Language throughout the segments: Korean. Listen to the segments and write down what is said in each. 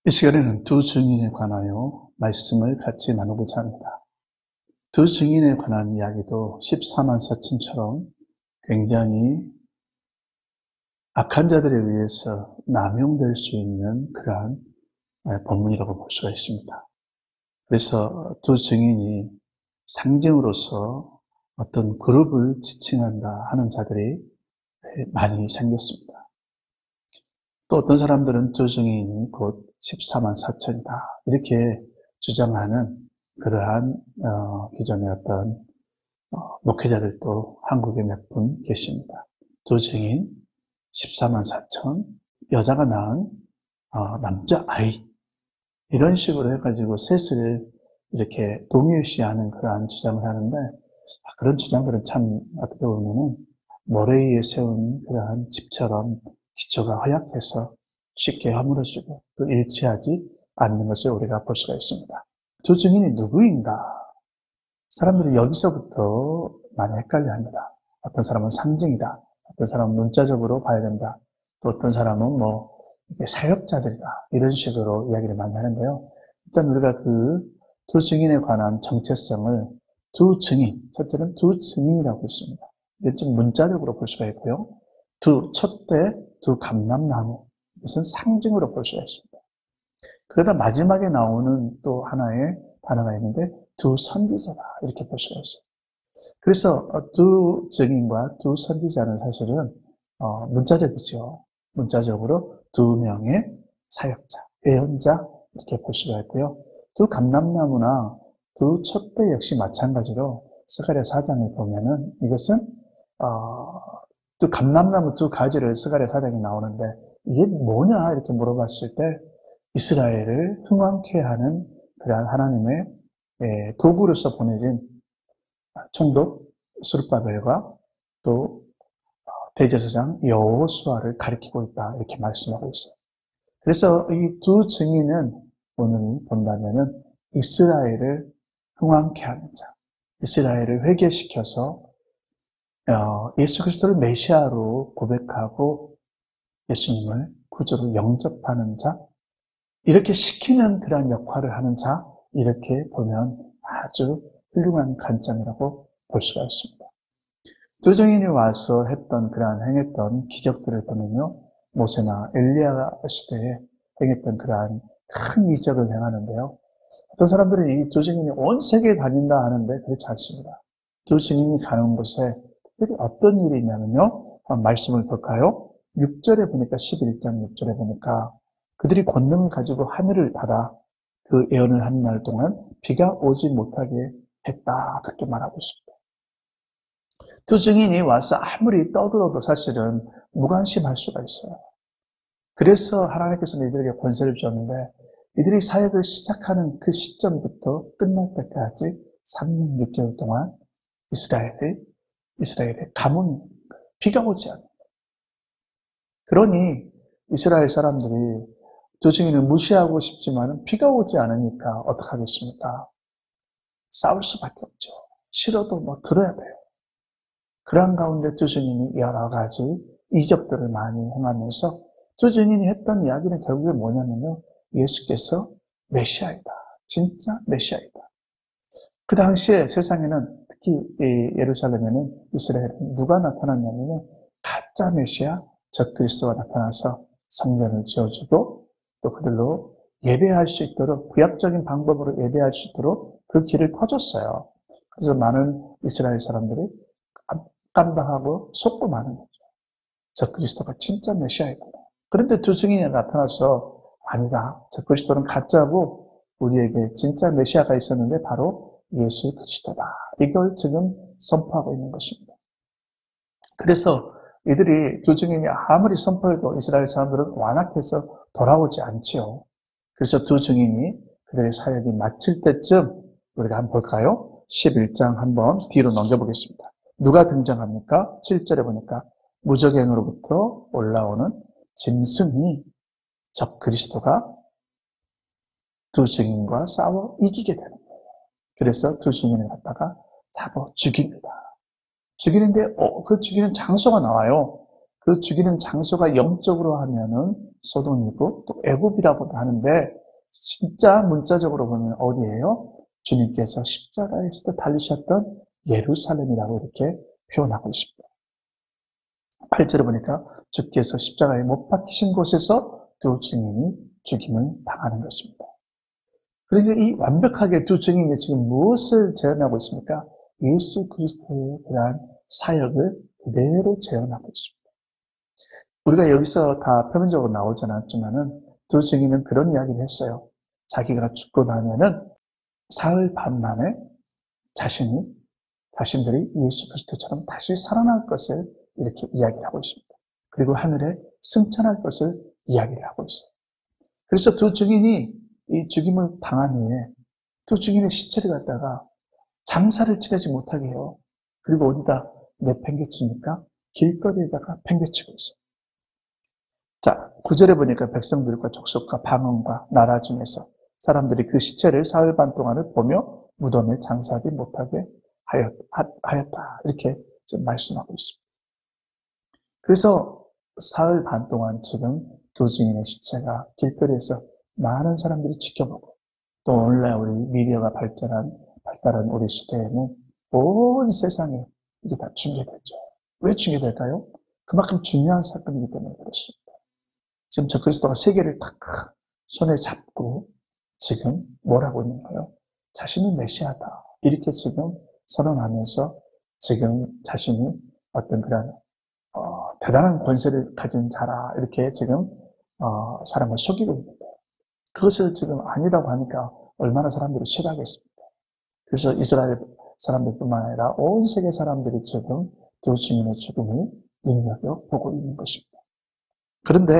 이 시간에는 두 증인에 관하여 말씀을 같이 나누고자 합니다. 두 증인에 관한 이야기도 14만 4천처럼 굉장히 악한 자들에 의해서 남용될 수 있는 그러한 본문이라고 볼 수가 있습니다. 그래서 두 증인이 상징으로서 어떤 그룹을 지칭한다 하는 자들이 많이 생겼습니다. 또 어떤 사람들은 두 증인이 곧 14만 4천이다 이렇게 주장하는 그러한 기존의 어떤 목회자들도 한국에 몇 분 계십니다. 두 증인 14만 4천, 여자가 낳은 남자아이 이런 식으로 해가지고 셋을 이렇게 동일시하는 그러한 주장을 하는데 그런 주장들은 참 어떻게 보면은 모래 위에 세운 그러한 집처럼 기초가 허약해서 쉽게 허물어지고 또 일치하지 않는 것을 우리가 볼 수가 있습니다. 두 증인이 누구인가? 사람들이 여기서부터 많이 헷갈려합니다. 어떤 사람은 상징이다. 어떤 사람은 문자적으로 봐야 된다. 또 어떤 사람은 사역자들이다. 이런 식으로 이야기를 많이 하는데요. 일단 우리가 그 두 증인에 관한 정체성을 두 증인, 첫째는 두 증인이라고 했습니다. 이게 좀 문자적으로 볼 수가 있고요. 두 촛대, 두 감람나무. 이것은 상징으로 볼 수가 있습니다. 그러다 마지막에 나오는 또 하나의 단어가 있는데 두 선지자다 이렇게 볼 수가 있어요. 그래서 두 증인과 두 선지자는 사실은 문자적이죠. 문자적으로 두 명의 사역자, 예언자 이렇게 볼 수가 있고요. 두 감람나무나 두 촛대 역시 마찬가지로 스가랴 4장을 보면은 이것은 두 감람나무 두 가지를 스가랴 4장에 나오는데 이게 뭐냐 이렇게 물어봤을 때 이스라엘을 흥왕케 하는 그러한 하나님의 도구로서 보내진 총독 스룹바벨과 또 대제사장 여호수아를 가리키고 있다 이렇게 말씀하고 있어요. 그래서 이 두 증인은 오늘 본다면은 이스라엘을 흥왕케 하는 자, 이스라엘을 회개시켜서 예수 그리스도를 메시아로 고백하고 예수님을 구주로 영접하는 자, 이렇게 시키는 그런 역할을 하는 자, 이렇게 보면 아주 훌륭한 관점이라고 볼 수가 있습니다. 두 증인이 와서 행했던 기적들을 보면요. 모세나 엘리야 시대에 행했던 그러한 큰 이적을 행하는데요. 어떤 사람들은 이 두 증인이 온 세계에 다닌다 하는데 그렇지 않습니다. 두 증인이 가는 곳에 특별히 어떤 일이 있냐면요. 말씀을 볼까요? 6절에 보니까 11장 6절에 보니까 그들이 권능을 가지고 하늘을 닫아 그 예언을 하는 날 동안 비가 오지 못하게 했다. 그렇게 말하고 있습니다. 두 증인이 와서 아무리 떠들어도 사실은 무관심할 수가 있어요. 그래서 하나님께서는 이들에게 권세를 줬는데 이들이 사역을 시작하는 그 시점부터 끝날 때까지 3년 6개월 동안 이스라엘의 가뭄이 비가 오지 않는다. 그러니 이스라엘 사람들이 두 증인을 무시하고 싶지만 비가 오지 않으니까 어떡하겠습니까? 싸울 수밖에 없죠. 싫어도 들어야 돼요. 그런 가운데 두 증인이 여러 가지 이적들을 많이 행하면서 두 증인이 했던 이야기는 결국에 뭐냐면요. 예수께서 메시아이다. 진짜 메시아이다. 그 당시에 세상에는 특히 예루살렘에는 이스라엘은 누가 나타났냐면요. 가짜 메시아 적그리스도가 나타나서 성전을 지어주고 또 그들로 예배할 수 있도록 구약적인 방법으로 예배할 수 있도록 그 길을 터줬어요. 그래서 많은 이스라엘 사람들이 깜깜하고 속고 마는 거죠. 적그리스도가 진짜 메시아이구나. 그런데 두 증인이 나타나서 아니다. 적그리스도는 가짜고 우리에게 진짜 메시아가 있었는데 바로 예수 그리스도다. 이걸 지금 선포하고 있는 것입니다. 그래서 이들이 두 증인이 아무리 선포해도 이스라엘 사람들은 완악해서 돌아오지 않지요. 그래서 두 증인이 그들의 사역이 마칠 때쯤 우리가 한번 볼까요? 11장 한번 뒤로 넘겨보겠습니다. 누가 등장합니까? 7절에 보니까 무적행으로부터 올라오는 짐승이 적 그리스도가 두 증인과 싸워 이기게 되는 거예요. 그래서 두 증인을 갖다가 잡아 죽입니다. 죽이는데 그 죽이는 장소가 나와요. 그 죽이는 장소가 영적으로 하면은 소돔이고 또 애굽이라고도 하는데 진짜 문자적으로 보면 어디예요? 주님께서 십자가에서 달리셨던 예루살렘이라고 이렇게 표현하고 있습니다. 8절에 보니까 주께서 십자가에 못 박히신 곳에서 두 증인이 죽임을 당하는 것입니다. 그러니까 이 완벽하게 두 증인이 지금 무엇을 재현하고 있습니까? 예수 그리스도에 대한 사역을 그대로 재현하고 있습니다. 우리가 여기서 다 표면적으로 나오지 않았지만은 두 증인은 그런 이야기를 했어요. 자기가 죽고 나면은 사흘 반 만에 자신들이 예수 그리스도처럼 다시 살아날 것을 이렇게 이야기를 하고 있습니다. 그리고 하늘에 승천할 것을 이야기를 하고 있어요. 그래서 두 증인이 이 죽임을 당한 후에 두 증인의 시체를 갖다가 장사를 지내지 못하게 해요. 그리고 어디다 내팽개칩니까? 길거리에다가 팽개치고 있어요. 자, 9절에 보니까 백성들과 족속과 방언과 나라 중에서 사람들이 그 시체를 사흘 반 동안을 보며 무덤에 장사하지 못하게 하였다. 이렇게 좀 말씀하고 있습니다. 그래서 사흘 반 동안 지금 두 증인의 시체가 길거리에서 많은 사람들이 지켜보고 또 오늘날 우리 미디어가 발달한 우리 시대에는 온 세상에 이게 다 중계되죠. 왜 중계될까요? 그만큼 중요한 사건이기 때문에 그렇습니다. 지금 저 그리스도가 세계를 탁 손에 잡고 지금 뭘 하고 있는 거예요? 자신이 메시아다. 이렇게 지금 선언하면서 지금 자신이 어떤 그런 대단한 권세를 가진 자라 이렇게 지금 사람을 속이고 있는데 그것을 지금 아니라고 하니까 얼마나 사람들이 싫어하겠습니까? 그래서 이스라엘 사람들뿐만 아니라 온 세계 사람들이 지금 두 증인의 죽음을 눈여겨보고 있는 것입니다. 그런데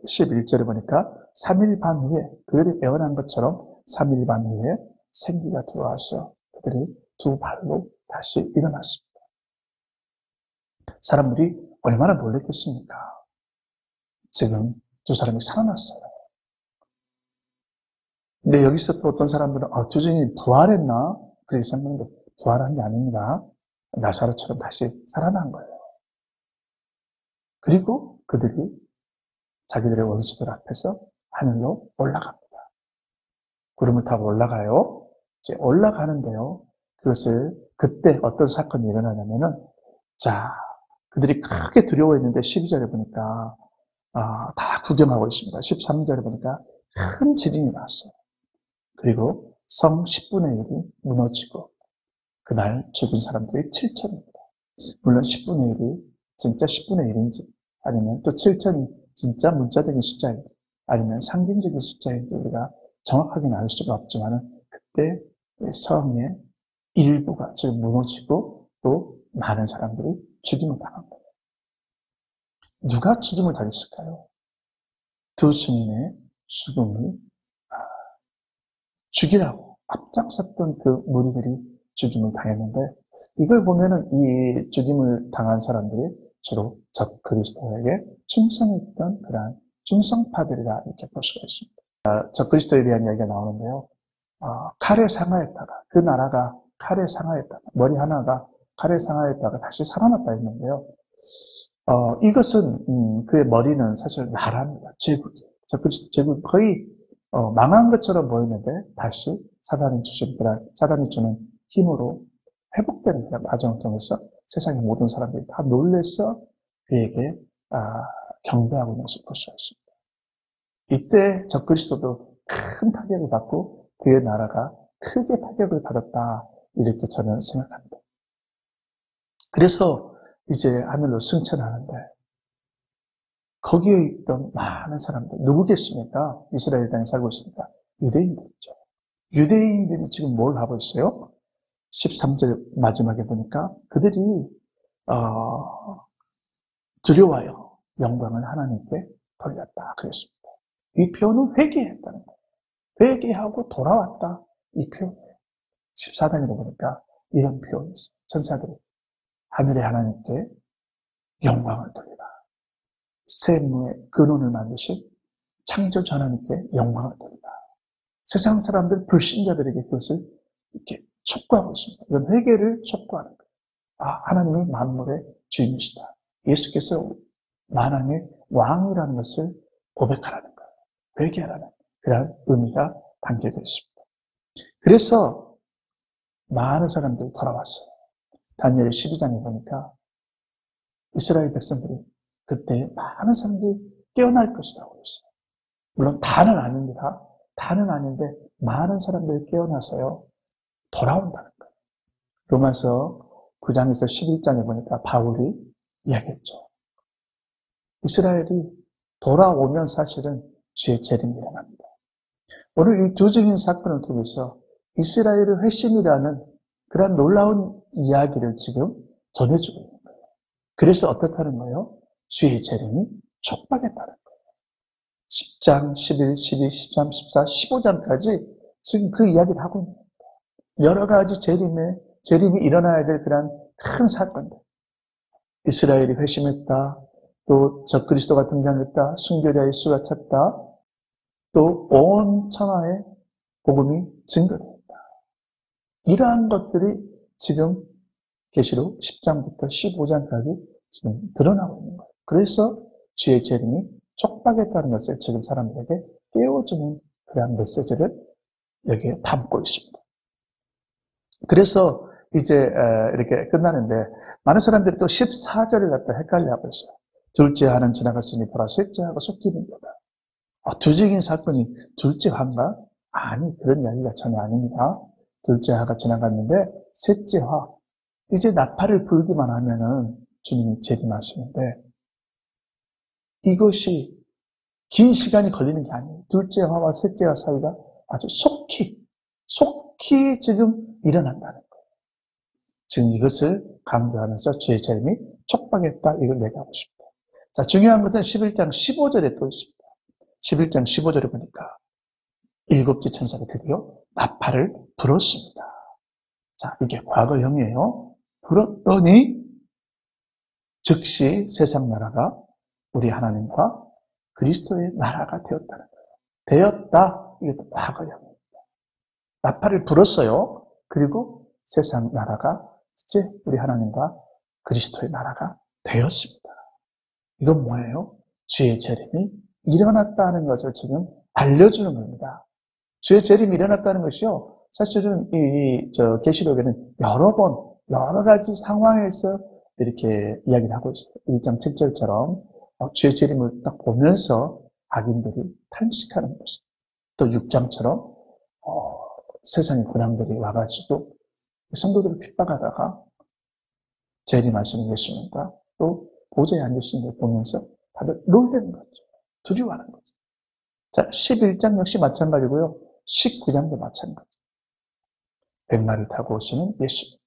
11절에 보니까 3일 반 후에 그들이 예언한 것처럼 3일 반 후에 생기가 들어와서 그들이 두 발로 다시 일어났습니다. 사람들이 얼마나 놀랐겠습니까? 지금 두 사람이 살아났어요. 근데 여기서 또 어떤 사람들은 두 증인이 부활했나? 그렇게 생각하는데 부활한 게 아닙니다. 나사로처럼 다시 살아난 거예요. 그리고 그들이 자기들의 원수들 앞에서 하늘로 올라갑니다. 구름을 타고 올라가요. 이제 올라가는데요. 그때 어떤 사건이 일어나냐면은, 그들이 크게 두려워했는데 12절에 보니까, 다 구경하고 있습니다. 13절에 보니까 큰 지진이 났어요. 그리고 성 10분의 1이 무너지고, 그날 죽은 사람들이 7천입니다. 물론 10분의 1이 진짜 10분의 1인지, 아니면 또 7천이 진짜 문자적인 숫자인지, 아니면 상징적인 숫자인지 우리가 정확하게는 알 수가 없지만, 그때 성의 일부가 지금 무너지고 또 많은 사람들이 죽임을 당한 거예요. 누가 죽임을 당했을까요? 두 증인의 죽음을 죽이라고 앞장섰던 그 무리들이 죽임을 당했는데, 이걸 보면은 이 죽임을 당한 사람들이 주로 적 그리스도에게 충성했던 그러한 충성파들이라 이렇게 볼 수가 있습니다. 적 그리스도에 대한 이야기가 나오는데요. 칼에 상하였다가, 그 나라가 칼에 상하였다가, 머리 하나가 칼에 상하였다가 다시 살아났다 했는데요. 이것은, 그의 머리는 사실 나라입니다. 제국이에요. 적 그리스도 제국 거의, 망한 것처럼 보이는데, 다시 사단이 주는 힘으로 회복되는 그런 과정을 통해서 세상의 모든 사람들이 다 놀래서 그에게, 경배하고 있는 것을 볼 수가 있습니다. 이때 적 그리스도도 큰 타격을 받고 그의 나라가 크게 타격을 받았다. 이렇게 저는 생각합니다. 그래서 이제 하늘로 승천하는데 거기에 있던 많은 사람들 누구겠습니까? 이스라엘 땅에 살고 있으니까 유대인들이죠. 유대인들이 지금 뭘 하고 있어요? 13절 마지막에 보니까 그들이 두려워요. 영광을 하나님께 돌렸다. 그랬습니다. 이 표현은 회개했다는 거예요. 회개하고 돌아왔다. 이 표현이에요. 14단으로 보니까 이런 표현이 있어요. 천사들이 하늘의 하나님께 영광을 돌리라. 세무의 근원을 만드신 창조주 하나님께 영광을 돌리라. 세상 사람들, 불신자들에게 그것을 이렇게 촉구하고 있습니다. 이런 회개를 촉구하는 거예요. 하나님이 만물의 주인이시다. 예수께서 만왕의 왕이라는 것을 고백하라는 거예요. 회개하라는 그런 의미가 담겨져 있습니다. 그래서 많은 사람들이 돌아왔어요. 다니엘 12장에 보니까 이스라엘 백성들이 그때 많은 사람들이 깨어날 것이라고 했어요. 물론 다는 아닙니다. 다는 아닌데 많은 사람들이 깨어나서요. 돌아온다는 거예요. 로마서 9장에서 11장에 보니까 바울이 이야기했죠. 이스라엘이 돌아오면 사실은 주의 재림이 일어납니다. 오늘 이 두 증인 사건을 통해서 이스라엘의 회심이라는 그런 놀라운 이야기를 지금 전해주고 있는 거예요. 그래서 어떻다는 거예요? 주의 재림이 촉박했다는 거예요. 10장, 11, 12, 13, 14, 15장까지 지금 그 이야기를 하고 있는 겁니다. 여러 가지 재림이 일어나야 될 그런 큰 사건들. 이스라엘이 회심했다. 또 적그리스도가 등장했다. 순교자 예수가 찼다. 또 온 천하에 복음이 증거된다. 이러한 것들이 지금 계시록 10장부터 15장까지 지금 드러나고 있는 거예요. 그래서 주의 재림이 촉박했다는 것을 지금 사람들에게 깨워주는 그런 메시지를 여기에 담고 있습니다. 그래서 이제 이렇게 끝나는데 많은 사람들이 또 14절을 갖다 헷갈려하고 있어요. 둘째 하는 지나갔으니 보라 셋째 하가 속히는 거다. 두 증인 사건이 둘째 화인가? 아니, 그런 이야기가 전혀 아닙니다. 둘째 화가 지나갔는데 셋째 화, 이제 나팔을 불기만 하면은 주님이 재림하시는데 이것이 긴 시간이 걸리는 게 아니에요. 둘째 화와 셋째 화 사이가 아주 속히 지금 일어난다는 거예요. 지금 이것을 강조하면서 주의 재림이 촉박했다, 이걸 얘기하고 싶다. 자, 중요한 것은 11장 15절에 또 있습니다. 11장 15절에 보니까 일곱째 천사가 드디어 나팔을 불었습니다. 자, 이게 과거형이에요. 불었더니 즉시 세상 나라가 우리 하나님과 그리스도의 나라가 되었다는 거예요. 되었다. 이것도 과거형입니다. 나팔을 불었어요. 그리고 세상 나라가 이제 우리 하나님과 그리스도의 나라가 되었습니다. 이건 뭐예요? 주의 재림이 일어났다는 것을 지금 알려주는 겁니다. 주의 재림이 일어났다는 것이요. 사실은 계시록에는 여러 가지 상황에서 이렇게 이야기를 하고 있어요. 1장 7절처럼 주의 재림을 딱 보면서 악인들이 탄식하는 모습. 또 6장처럼 세상의 군왕들이 와가지고 성도들을 핍박하다가 재림하시는 예수님과 또 보좌에 앉으신 걸 보면서 다들 놀라는 거죠. 두려워하는 거죠. 자, 11장 역시 마찬가지고요. 19장도 마찬가지. 백마를 타고 오시는 예수님.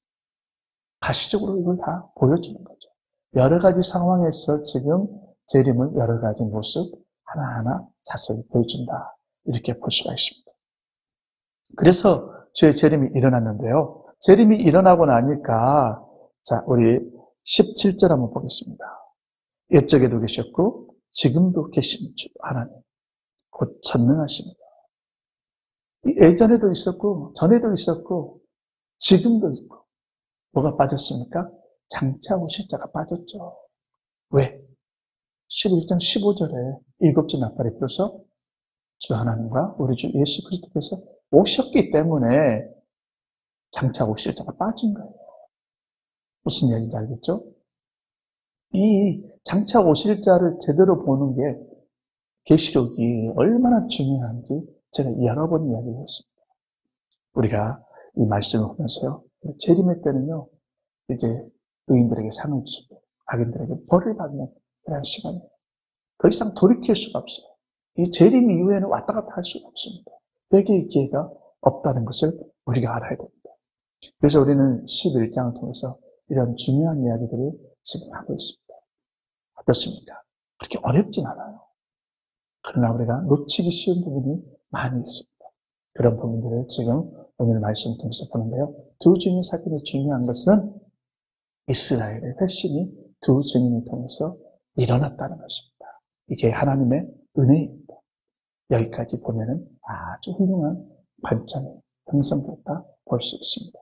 가시적으로 이걸 다 보여주는 거죠. 여러 가지 상황에서 지금 재림을 여러 가지 모습 하나하나 자세히 보여준다. 이렇게 볼 수가 있습니다. 그래서 주의 재림이 일어났는데요. 재림이 일어나고 나니까 자, 우리 17절 한번 보겠습니다. 옛적에도 계셨고 지금도 계신 주 하나님 곧 전능하십니다. 예전에도 있었고 전에도 있었고 지금도 있고 뭐가 빠졌습니까? 장차하고 십자가 빠졌죠. 왜? 11장 15절에 일곱째 나팔이 불어서 주 하나님과 우리 주 예수 그리스도께서 오셨기 때문에 장차하고 십자가 빠진 거예요. 무슨 얘기인지 알겠죠? 이 장차 오실 자를 제대로 보는 게 계시록이 얼마나 중요한지 제가 여러 번 이야기했습니다. 우리가 이 말씀을 보면서요. 재림의 때는요. 이제 의인들에게 상을 주고 악인들에게 벌을 받는 그런 시간이에요. 더 이상 돌이킬 수가 없어요. 이 재림 이후에는 왔다 갔다 할 수가 없습니다. 회개의 기회가 없다는 것을 우리가 알아야 됩니다. 그래서 우리는 11장을 통해서 이런 중요한 이야기들을 지금 하고 있습니다. 어떻습니까? 그렇게 어렵진 않아요. 그러나 우리가 놓치기 쉬운 부분이 많이 있습니다. 그런 부분들을 지금 오늘 말씀을 통해서 보는데요. 두 증인 사건이 중요한 것은 이스라엘의 회심이 두 증인을 통해서 일어났다는 것입니다. 이게 하나님의 은혜입니다. 여기까지 보면은 아주 훌륭한 관점이 형성됐다 볼 수 있습니다.